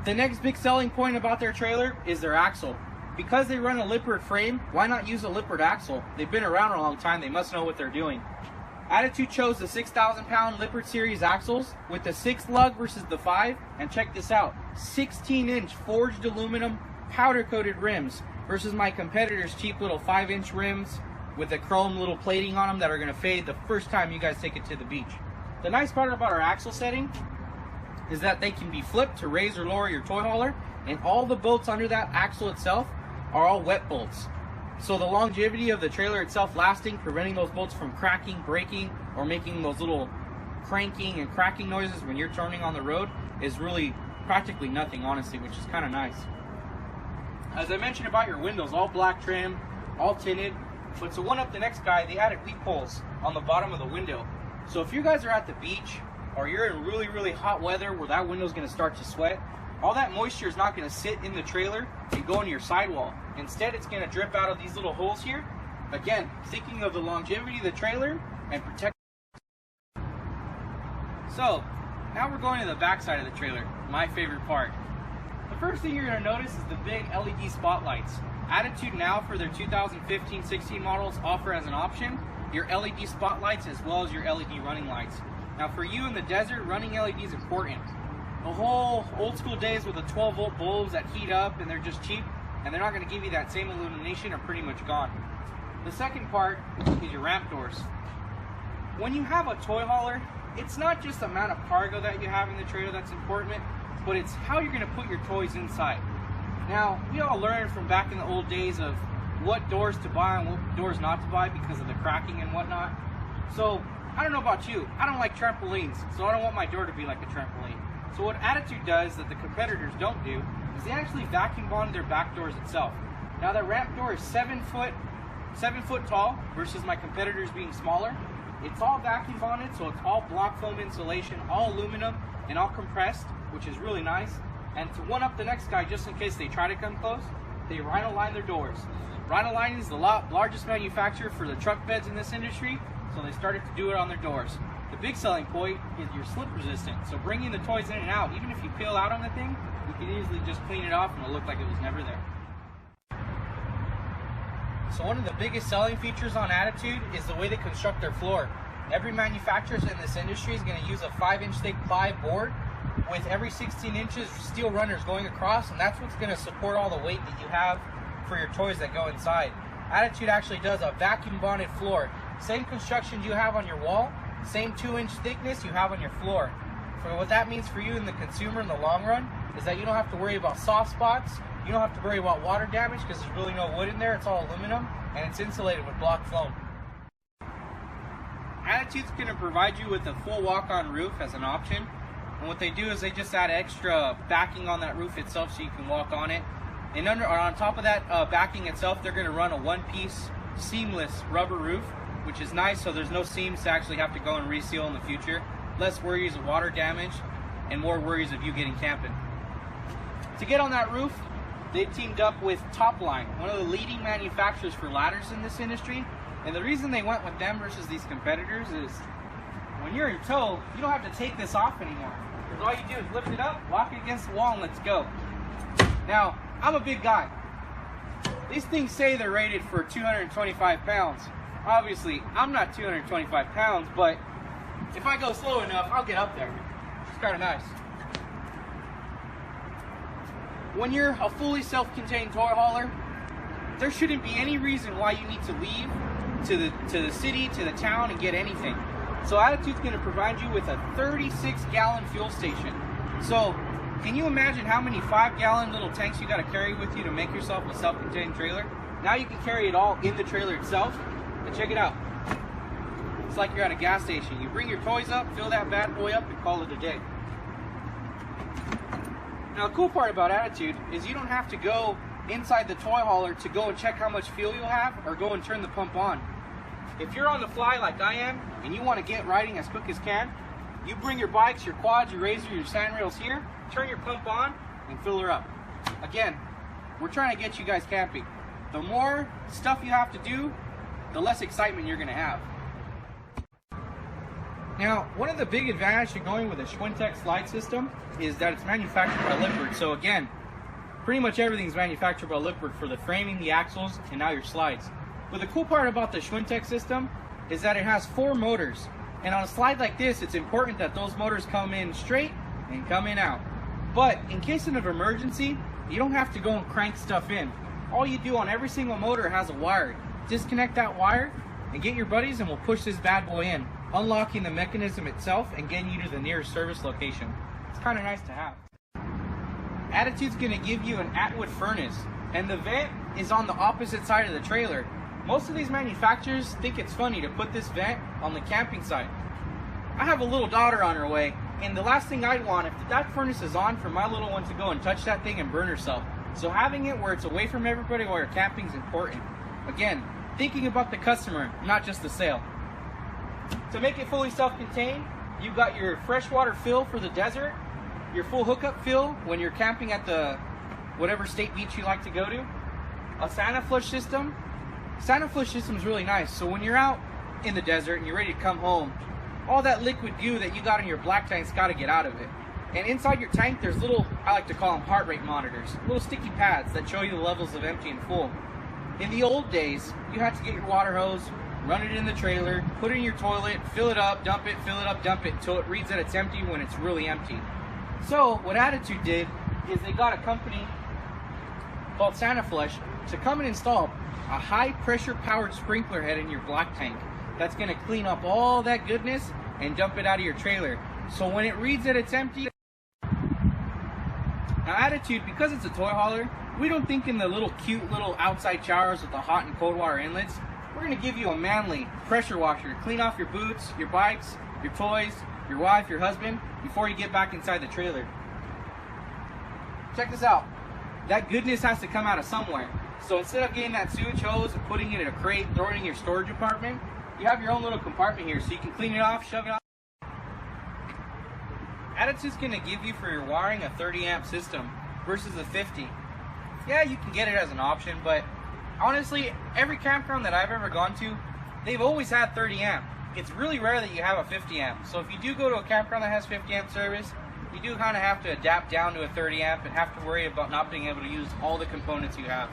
The next big selling point about their trailer is their axle. Because they run a Lippert frame, why not use a Lippert axle? They've been around a long time, they must know what they're doing. Attitude chose the 6,000 pound Lippert series axles with the 6 lug versus the 5, and check this out, 16-inch forged aluminum powder coated rims versus my competitors' cheap little 5-inch rims with the chrome little plating on them that are going to fade the first time you guys take it to the beach. The nice part about our axle setting is that they can be flipped to raise or lower your toy hauler, and all the bolts under that axle itself are all wet bolts. So the longevity of the trailer itself lasting, preventing those bolts from cracking, breaking, or making those little cranking and cracking noises when you're turning on the road is really practically nothing, honestly, which is kind of nice. As I mentioned about your windows, all black trim, all tinted, but to one up the next guy, they added weep holes on the bottom of the window. So if you guys are at the beach, or you're in really, really hot weather where that window's gonna start to sweat, all that moisture is not gonna sit in the trailer and go into your sidewall. Instead, it's gonna drip out of these little holes here. Again, thinking of the longevity of the trailer and protect. So, now we're going to the back side of the trailer, my favorite part. The first thing you're gonna notice is the big LED spotlights. Attitude now for their 2015-16 models offer as an option your LED spotlights as well as your LED running lights. Now for you in the desert, running LED is important. The whole old school days with the 12 volt bulbs that heat up and they're just cheap and they're not going to give you that same illumination are pretty much gone. The second part is your ramp doors. When you have a toy hauler, it's not just the amount of cargo that you have in the trailer that's important, but it's how you're going to put your toys inside. Now, we all learned from back in the old days of what doors to buy and what doors not to buy because of the cracking and whatnot. So, I don't know about you, I don't like trampolines, so I don't want my door to be like a trampoline. So what Attitude does that the competitors don't do is they actually vacuum bond their back doors itself. Now the ramp door is 7 foot tall versus my competitors being smaller. It's all vacuum bonded, so it's all block foam insulation, all aluminum, and all compressed, which is really nice. And to one up the next guy, just in case they try to come close, they Rhino-line their doors. Rhino-line is the largest manufacturer for the truck beds in this industry, so they started to do it on their doors. The big selling point is your slip resistant, so bringing the toys in and out, even if you peel out on the thing, you can easily just clean it off and it'll look like it was never there. So one of the biggest selling features on Attitude is the way they construct their floor. Every manufacturer in this industry is going to use a 5-inch thick ply board with every 16 inches steel runners going across, and that's what's going to support all the weight that you have for your toys that go inside. Attitude actually does a vacuum bonded floor. Same construction you have on your wall, same 2-inch thickness you have on your floor. So what that means for you and the consumer in the long run is that you don't have to worry about soft spots, you don't have to worry about water damage because there's really no wood in there, it's all aluminum, and it's insulated with block foam. Attitude's going to provide you with a full walk-on roof as an option, and what they do is they just add extra backing on that roof itself so you can walk on it. And on top of that backing itself, they're going to run a one-piece seamless rubber roof, which is nice, so there's no seams to actually have to go and reseal in the future. Less worries of water damage and more worries of you getting camping. To get on that roof, they teamed up with Topline, one of the leading manufacturers for ladders in this industry. And the reason they went with them versus these competitors is when you're in tow, you don't have to take this off anymore. Because all you do is lift it up, lock it against the wall, and let's go. Now, I'm a big guy. These things say they're rated for 225 pounds. Obviously, I'm not 225 pounds, but if I go slow enough, I'll get up there. It's kind of nice. When you're a fully self-contained toy hauler, there shouldn't be any reason why you need to leave to the city, to the town, and get anything. So Attitude's going to provide you with a 36-gallon fuel station. So can you imagine how many 5-gallon little tanks you got to carry with you to make yourself a self-contained trailer? Now you can carry it all in the trailer itself. And check it out. It's like you're at a gas station. You bring your toys up, fill that bad boy up, and call it a day. Now the cool part about Attitude is you don't have to go inside the toy hauler to go and check how much fuel you'll have or go and turn the pump on. If you're on the fly like I am and you want to get riding as quick as can, you bring your bikes, your quads, your razor, your sand rails here, turn your pump on, and fill her up. Again, we're trying to get you guys camping. The more stuff you have to do, the less excitement you're going to have. Now, one of the big advantages to going with a Schwintek slide system is that it's manufactured by Lippert. So again, pretty much everything's manufactured by Lippert for the framing, the axles, and now your slides. But the cool part about the Schwintek system is that it has 4 motors. And on a slide like this, it's important that those motors come in straight and come in out. But in case of an emergency, you don't have to go and crank stuff in. All you do on every single motor has a wire. Disconnect that wire and get your buddies and we'll push this bad boy in, unlocking the mechanism itself and getting you to the nearest service location. It's kind of nice to have. Attitude's going to give you an Atwood furnace, and the vent is on the opposite side of the trailer. Most of these manufacturers think it's funny to put this vent on the camping side. I have a little daughter on her way, and the last thing I'd want if that furnace is on for my little one to go and touch that thing and burn herself. So having it where it's away from everybody while you're camping is important. Again, thinking about the customer, not just the sale. To make it fully self-contained, you've got your freshwater fill for the desert, your full hookup fill when you're camping at the whatever state beach you like to go to, a Santa flush system. Santa flush system is really nice. So when you're out in the desert and you're ready to come home, all that liquid goo that you got in your black tank's got to get out of it. And inside your tank, there's little, I like to call them heart rate monitors, little sticky pads that show you the levels of empty and full. In the old days, you had to get your water hose, run it in the trailer, put it in your toilet, fill it up, dump it, fill it up, dump it, until it reads that it's empty when it's really empty. So what Attitude did is they got a company called Santa Flush to come and install a high pressure powered sprinkler head in your black tank that's going to clean up all that goodness and dump it out of your trailer. So when it reads that it's empty. Now Attitude, because it's a toy hauler, we don't think in the little cute little outside showers with the hot and cold water inlets. We're going to give you a manly pressure washer to clean off your boots, your bikes, your toys, your wife, your husband before you get back inside the trailer. Check this out. That goodness has to come out of somewhere. So instead of getting that sewage hose and putting it in a crate, throwing it in your storage apartment, you have your own little compartment here so you can clean it off, shove it off. Attitude's going to give you for your wiring a 30 amp system versus a 50. Yeah, you can get it as an option, but honestly, every campground that I've ever gone to, they've always had 30 amp. It's really rare that you have a 50 amp. So if you do go to a campground that has 50 amp service, you do kind of have to adapt down to a 30 amp and have to worry about not being able to use all the components you have.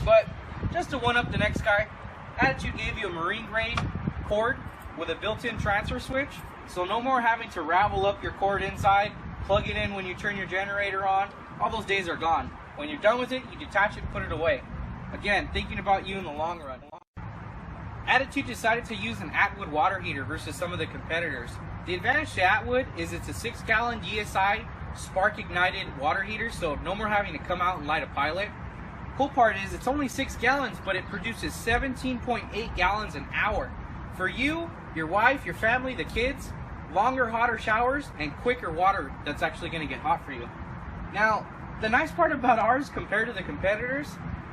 But just to one up the next guy, Attitude gave you a marine grade cord with a built-in transfer switch. So no more having to ravel up your cord inside, plug it in when you turn your generator on. All those days are gone. When you're done with it, you detach it and put it away. Again, thinking about you in the long run. Attitude decided to use an Atwood water heater versus some of the competitors. The advantage to Atwood is it's a 6-gallon DSI spark ignited water heater, so no more having to come out and light a pilot. Cool part is it's only 6 gallons, but it produces 17.8 gallons an hour. For you, your wife, your family, the kids, longer, hotter showers and quicker water that's actually going to get hot for you. Now, the nice part about ours compared to the competitors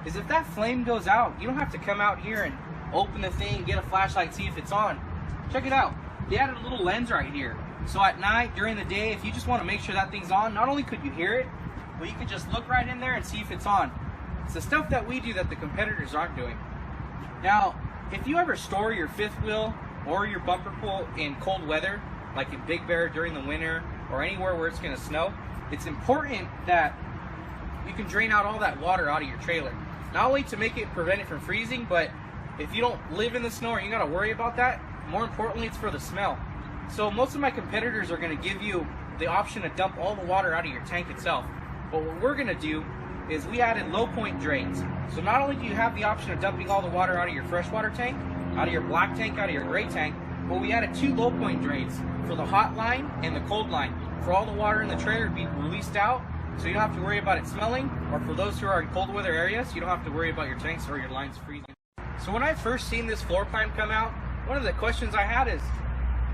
is if that flame goes out, you don't have to come out here and open the thing, get a flashlight, see if it's on. Check it out. They added a little lens right here. So at night, during the day, if you just want to make sure that thing's on, not only could you hear it, but you could just look right in there and see if it's on. It's the stuff that we do that the competitors aren't doing. Now, if you ever store your fifth wheel or your bumper pull in cold weather, like in Big Bear during the winter or anywhere where it's going to snow, it's important that you can drain out all that water out of your trailer. Not only to make it prevent it from freezing, but if you don't live in the snow or you got to worry about that, more importantly, it's for the smell. So most of my competitors are going to give you the option to dump all the water out of your tank itself. But what we're going to do is we added low point drains. So not only do you have the option of dumping all the water out of your freshwater tank, out of your black tank, out of your gray tank, but we added 2 low point drains for the hot line and the cold line. For all the water in the trailer to be released out, so you don't have to worry about it smelling, or for those who are in cold weather areas, you don't have to worry about your tanks or your lines freezing. So when I first seen this floor plan come out, one of the questions I had is,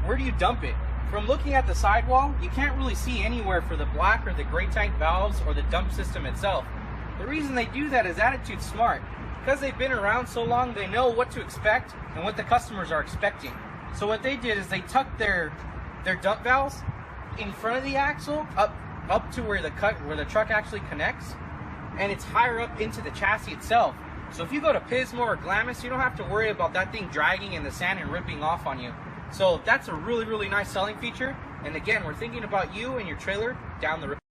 where do you dump it? From looking at the sidewall, you can't really see anywhere for the black or the gray tank valves or the dump system itself. The reason they do that is Attitude's smart. Because they've been around so long, they know what to expect and what the customers are expecting. So what they did is they tucked their dump valves in front of the axle up to where the truck actually connects, and it's higher up into the chassis itself. So if you go to Pismo or Glamis, you don't have to worry about that thing dragging in the sand and ripping off on you. So that's a really nice selling feature. And again, we're thinking about you and your trailer down the road.